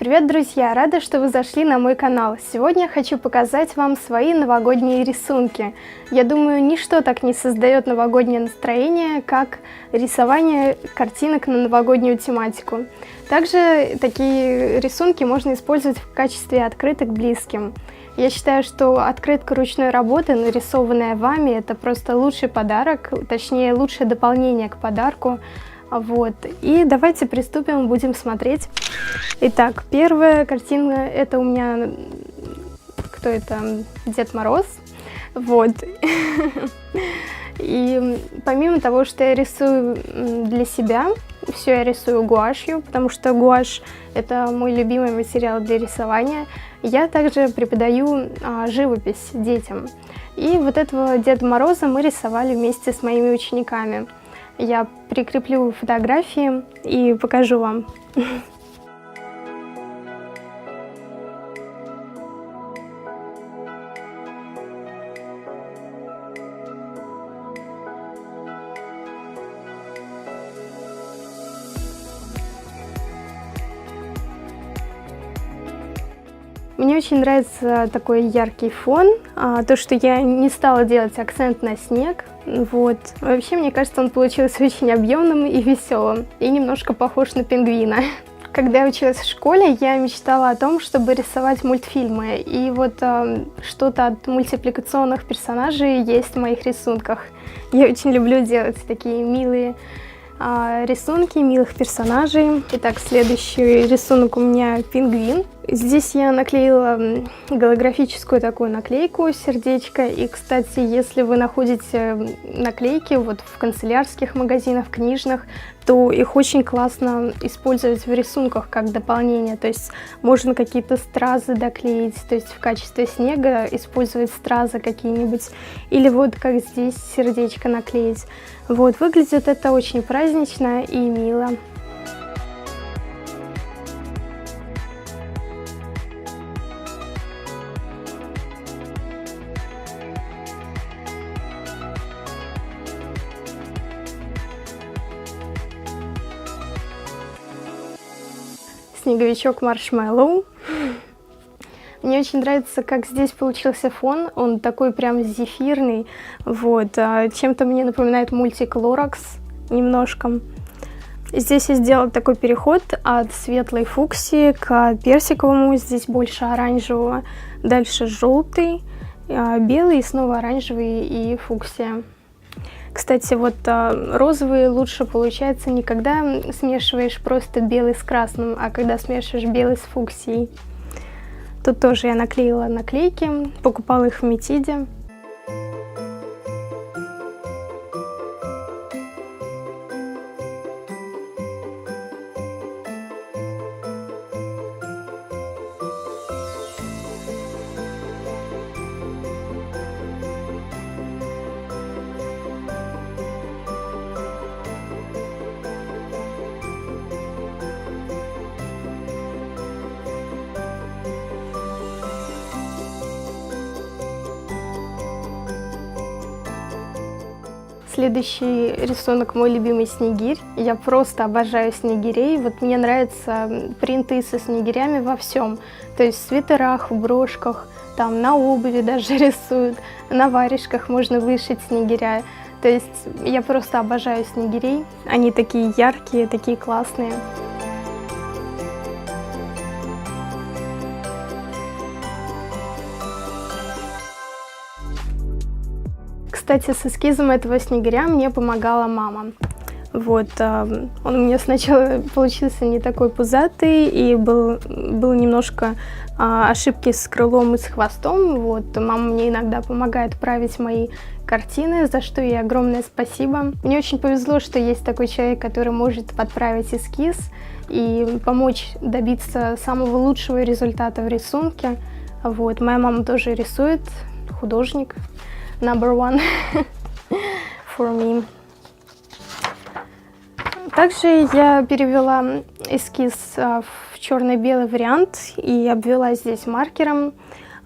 Привет, друзья! Рада, что вы зашли на мой канал. Сегодня хочу показать вам свои новогодние рисунки. Я думаю, ничто так не создает новогоднее настроение, как рисование картинок на новогоднюю тематику. Также такие рисунки можно использовать в качестве открыток близким. Я считаю, что открытка ручной работы, нарисованная вами, это просто лучший подарок, точнее, лучшее дополнение к подарку. Вот. И давайте приступим, будем смотреть. Итак, первая картина, это у меня, кто это? Дед Мороз. Вот. И помимо того, что я рисую для себя, все я рисую гуашью, потому что гуашь — это мой любимый материал для рисования. Я также преподаю живопись детям. И вот этого Деда Мороза мы рисовали вместе с моими учениками. Я прикреплю фотографии и покажу вам. Мне очень нравится такой яркий фон, то, что я не стала делать акцент на снег. Вот. Вообще, мне кажется, он получился очень объемным и веселым, и немножко похож на пингвина. Когда я училась в школе, я мечтала о том, чтобы рисовать мультфильмы, и вот что-то от мультипликационных персонажей есть в моих рисунках. Я очень люблю делать такие милые рисунки милых персонажей. Итак, следующий рисунок у меня пингвин. Здесь я наклеила голографическую такую наклейку, сердечко. И, кстати, если вы находите наклейки вот в канцелярских магазинах, книжных, то их очень классно использовать в рисунках как дополнение. То есть можно какие-то стразы доклеить, то есть в качестве снега использовать стразы какие-нибудь. Или вот как здесь сердечко наклеить. Вот, выглядит это очень празднично и мило. Снеговичок Маршмеллоу. Мне очень нравится, как здесь получился фон. Он такой прям зефирный. Вот. Чем-то мне напоминает мультик Лоракс немножко. Здесь я сделала такой переход от светлой фуксии к персиковому. Здесь больше оранжевого. Дальше желтый, белый, и снова оранжевый и фуксия. Кстати, вот розовый лучше получается не когда смешиваешь просто белый с красным, а когда смешиваешь белый с фуксией. Тут тоже я наклеила наклейки, покупала их в Метиде. Следующий рисунок мой любимый снегирь. Я просто обожаю снегирей. Вот мне нравятся принты со снегирями во всем. То есть в свитерах, в брошках, там на обуви даже рисуют, на варежках можно вышить снегиря. То есть я просто обожаю снегирей. Они такие яркие, такие классные. Кстати, с эскизом этого снегиря мне помогала мама. Вот, он у меня сначала получился не такой пузатый, и был немножко ошибки с крылом и с хвостом. Вот, мама мне иногда помогает править мои картины, за что ей огромное спасибо. Мне очень повезло, что есть такой человек, который может подправить эскиз и помочь добиться самого лучшего результата в рисунке. Вот, моя мама тоже рисует, художник. Number one for me. Также я перевела эскиз в черно-белый вариант и обвела здесь маркером.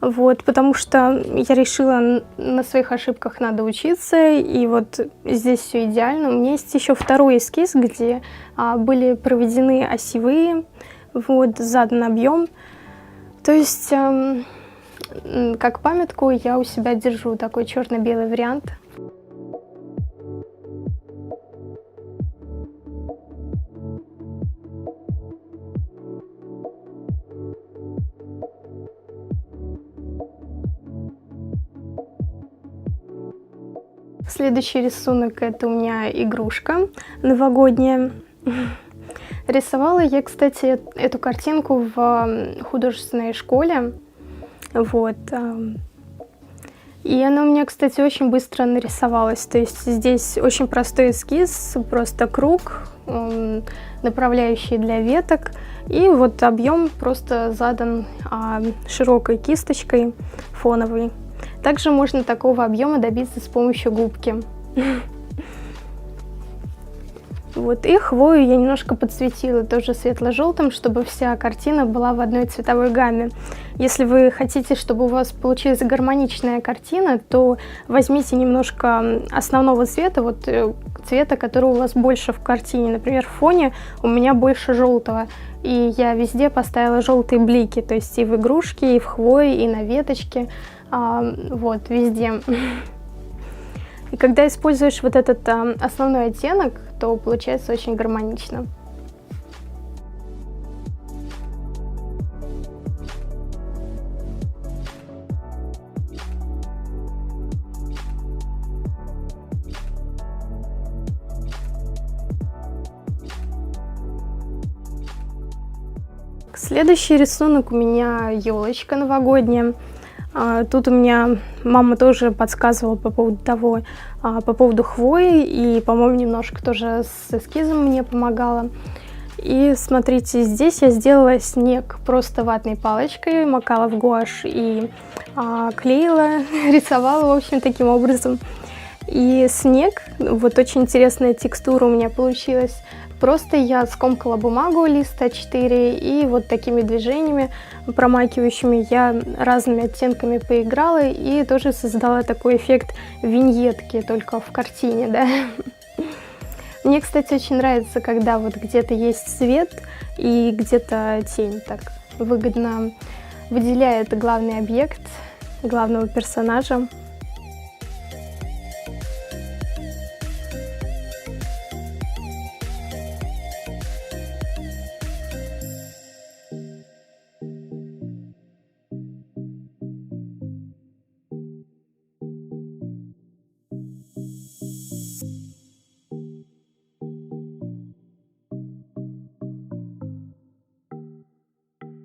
Вот, потому что я решила, на своих ошибках надо учиться, и вот здесь все идеально. У меня есть еще второй эскиз, где были проведены осевые Вот, задан объем. То есть, как памятку я у себя держу такой черно-белый вариант. Следующий рисунок — это у меня игрушка новогодняя. Рисовала я, кстати, эту картинку в художественной школе. Вот. И она у меня, кстати, очень быстро нарисовалась. То есть здесь очень простой эскиз, просто круг, направляющий для веток. И вот объем просто задан широкой кисточкой фоновой. Также можно такого объема добиться с помощью губки. Вот, и хвою я немножко подсветила тоже светло-желтым, чтобы вся картина была в одной цветовой гамме. Если вы хотите, чтобы у вас получилась гармоничная картина, то возьмите немножко основного цвета, вот цвета, который у вас больше в картине. Например, в фоне у меня больше желтого, и я везде поставила желтые блики, то есть и в игрушке, и в хвое, и на веточке, вот, везде. И когда используешь вот этот основной оттенок, то получается очень гармонично. Следующий рисунок у меня елочка новогодняя. Тут у меня мама тоже подсказывала по поводу того, по поводу хвои, и, по-моему, немножко тоже с эскизом мне помогала. И смотрите, здесь я сделала снег просто ватной палочкой, макала в гуашь и клеила, рисовала, в общем, таким образом. И снег, вот очень интересная текстура у меня получилась. Просто я скомкала бумагу, лист А4, и вот такими движениями промакивающими я разными оттенками поиграла и тоже создала такой эффект виньетки, только в картине, да. Мне, кстати, очень нравится, когда вот где-то есть свет и где-то тень, так выгодно выделяет главный объект, главного персонажа.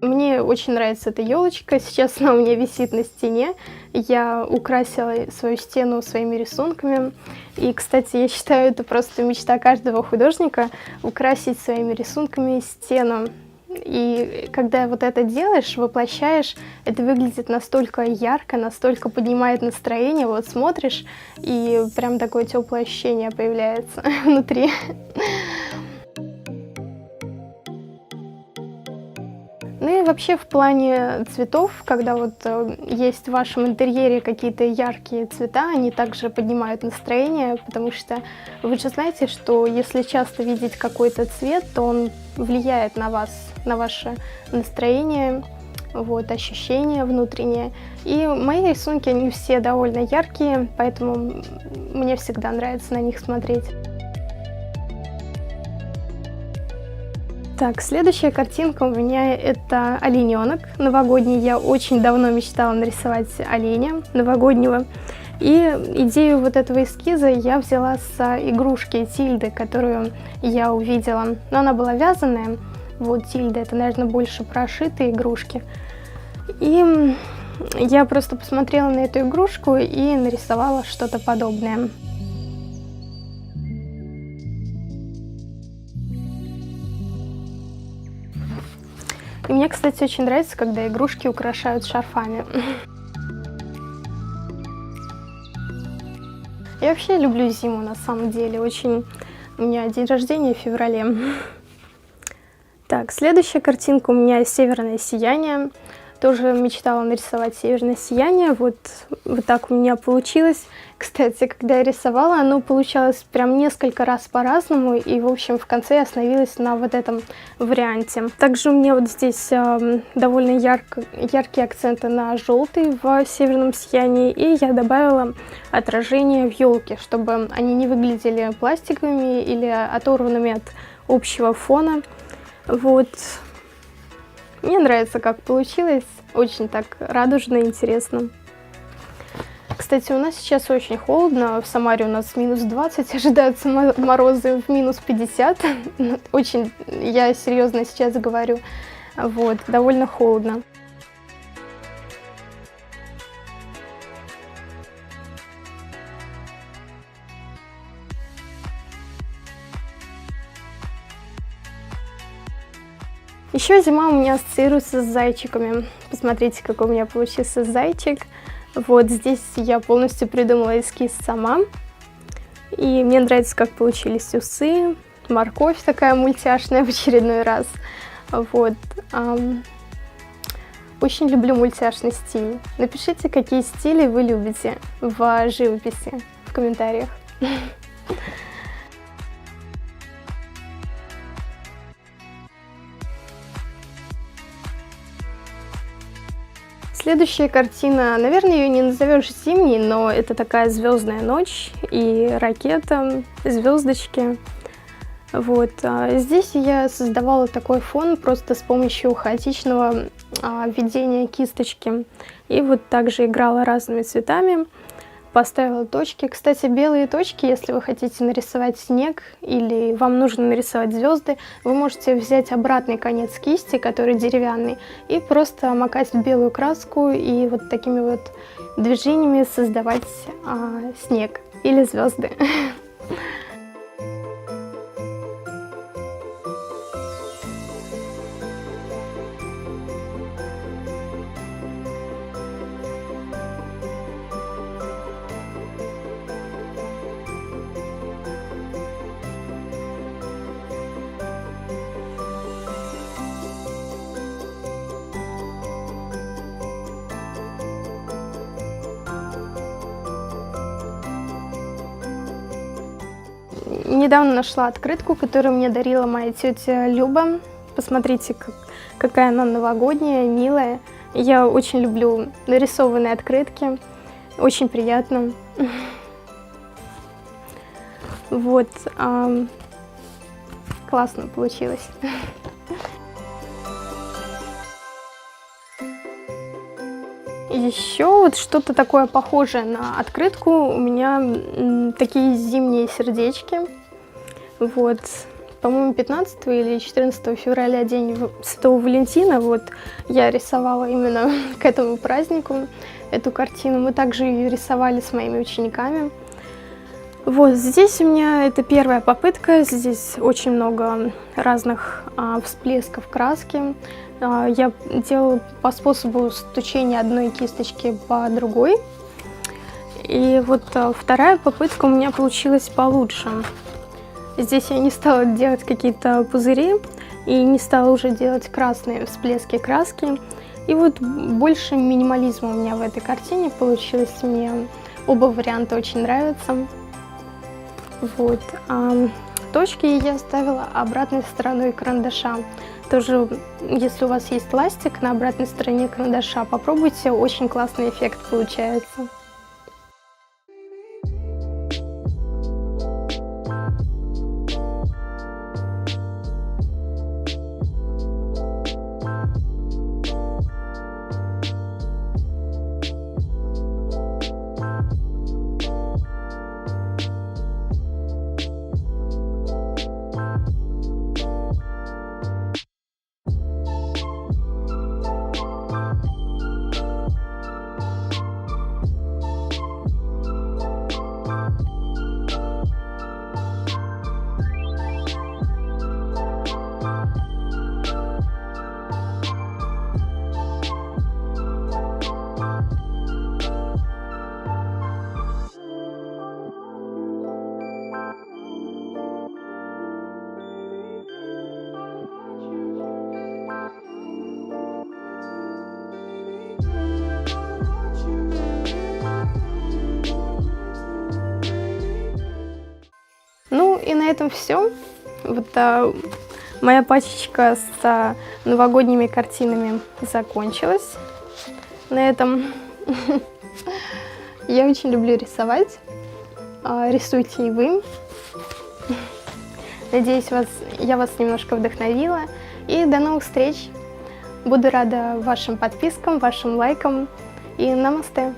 Мне очень нравится эта елочка. Сейчас она у меня висит на стене. Я украсила свою стену своими рисунками. И, кстати, я считаю, это просто мечта каждого художника — украсить своими рисунками стену. И когда вот это делаешь, воплощаешь, это выглядит настолько ярко, настолько поднимает настроение. Вот смотришь, и прям такое теплое ощущение появляется внутри. Ну и вообще в плане цветов, когда вот есть в вашем интерьере какие-то яркие цвета, они также поднимают настроение, потому что вы же знаете, что если часто видеть какой-то цвет, то он влияет на вас, на ваше настроение, вот, ощущения внутренние. И мои рисунки, они все довольно яркие, поэтому мне всегда нравится на них смотреть. Так, следующая картинка у меня — это олененок новогодний. Я очень давно мечтала нарисовать оленя новогоднего. И идею вот этого эскиза я взяла с игрушки Тильды, которую я увидела. Но она была вязаная. Вот Тильда — это, наверное, больше прошитые игрушки. И я просто посмотрела на эту игрушку и нарисовала что-то подобное. И мне, кстати, очень нравится, когда игрушки украшают шарфами. Я вообще люблю зиму, на самом деле. Очень... У меня день рождения в феврале. Так, следующая картинка у меня — «Северное сияние». Тоже мечтала нарисовать северное сияние. Вот так у меня получилось. Кстати, когда я рисовала, оно получалось прям несколько раз по-разному. И, в общем, в конце я остановилась на вот этом варианте. Также у меня вот здесь довольно яркие акценты на желтый в северном сиянии. И я добавила отражение в елке, чтобы они не выглядели пластиковыми или оторванными от общего фона. Вот. Мне нравится, как получилось. Очень так радужно и интересно. Кстати, у нас сейчас очень холодно. В Самаре у нас минус 20, ожидаются морозы в минус 50. Очень, я серьезно сейчас говорю. Вот, довольно холодно. Еще зима у меня ассоциируется с зайчиками. Посмотрите, какой у меня получился зайчик. Вот здесь я полностью придумала эскиз сама. И мне нравится, как получились усы, морковь такая мультяшная в очередной раз. Вот. Очень люблю мультяшный стиль. Напишите, какие стили вы любите в живописи в комментариях. Следующая картина, наверное, ее не назовешь зимней, но это такая звездная ночь и ракета, звездочки. Вот. Здесь я создавала такой фон просто с помощью хаотичного введения кисточки. И вот также играла разными цветами, поставила точки. Кстати, белые точки, если вы хотите нарисовать снег или вам нужно нарисовать звезды, вы можете взять обратный конец кисти, который деревянный, и просто макать в белую краску и вот такими вот движениями создавать снег или звезды. Недавно нашла открытку, которую мне дарила моя тетя Люба. Посмотрите, какая она новогодняя, милая. Я очень люблю нарисованные открытки. Очень приятно. Вот. Классно получилось. Еще вот что-то такое похожее на открытку. У меня такие зимние сердечки. Вот. По-моему, 15 или 14 февраля, день Святого Валентина, вот я рисовала именно к этому празднику эту картину. Мы также ее рисовали с моими учениками. Вот здесь у меня это первая попытка. Здесь очень много разных всплесков краски. Я делала по способу стучения одной кисточки по другой. И вот вторая попытка у меня получилась получше. Здесь я не стала делать какие-то пузыри и не стала уже делать красные всплески краски. И вот больше минимализма у меня в этой картине получилось. Мне оба варианта очень нравятся. Вот. Точки я ставила обратной стороной карандаша. Тоже, если у вас есть ластик на обратной стороне карандаша, попробуйте, очень классный эффект получается. этом все. Вот моя пачечка с новогодними картинами закончилась. На этом я очень люблю рисовать. Рисуйте и вы. Надеюсь, я вас немножко вдохновила. И до новых встреч. Буду рада вашим подпискам, вашим лайкам. И намасте.